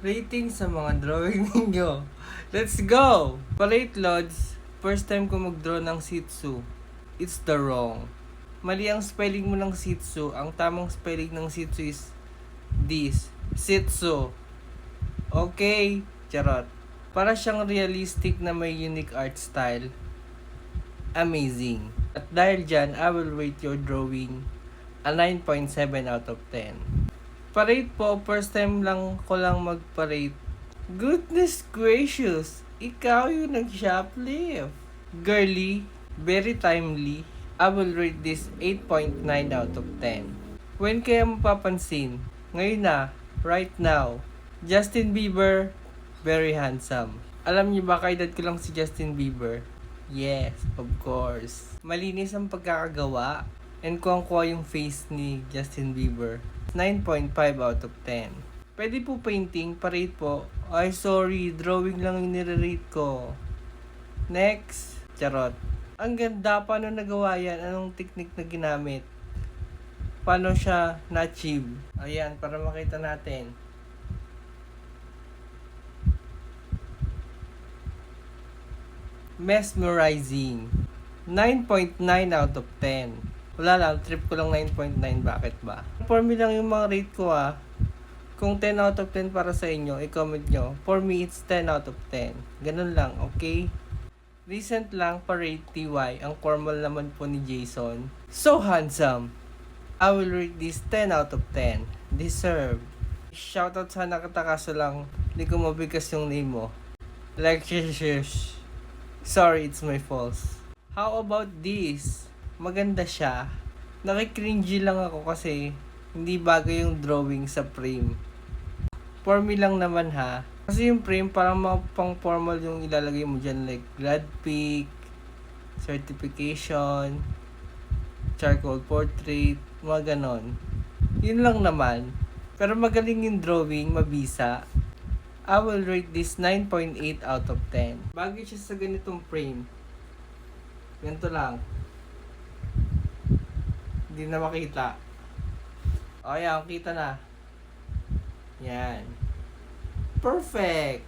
Rating sa mga drawing ninyo. Let's go! Palate Lods, first time ko mag-draw ng Shih Tzu. It's the wrong. Mali ang spelling mo ng Shih Tzu. Ang tamang spelling ng Shih Tzu is this. Shih Tzu. Okay? Charot. Para siyang realistic na may unique art style. Amazing. At dahil dyan, I will rate your drawing a 9.7 out of 10. Parade po, first time lang ko lang mag-parade. Goodness gracious, ikaw yung nag-shoplift. Girly, very timely. I will rate this 8.9 out of 10. When kaya mapapansin? Ngayon na, right now. Justin Bieber, very handsome. Alam niyo ba kaedad ko lang si Justin Bieber? Yes, of course. Malinis ang pagkakagawa. And kuwang-kuwa yung face ni Justin Bieber. 9.5 out of 10. Pwede po painting, parade po. Ay, sorry, drawing lang yung nire-rate ko. Next. Charot. Ang ganda, paano nagawa yan? Anong technique na ginamit? Paano siya na-achieve? Ayan, para makita natin. Mesmerizing. 9.9 out of 10. Wala lang, trip ko lang 9.9. Bakit ba? For me lang yung mga rate ko Kung 10 out of 10 para sa inyo, i-comment nyo. For me, it's 10 out of 10. Ganun lang, okay? Recent lang pa-rate TY. Ang formal naman po ni Jason. So handsome. I will rate this 10 out of 10. Deserve. Shoutout sana kita kaso lang, hindi ko mabigkas yung name mo. Like, shush. Sorry, it's my fault. How about this? Maganda siya. Nakikringy lang ako kasi hindi bagay yung drawing sa frame. For me lang naman Kasi yung frame parang pang formal yung ilalagay mo dyan, like grad pic, certification, charcoal portrait, mga ganon. Yun lang naman. Pero magaling yung drawing, mabisa. I will rate this 9.8 out of 10. Bagay siya sa ganitong frame. Ganito lang. Hindi na makita. O yan, kita na. Yan. Perfect!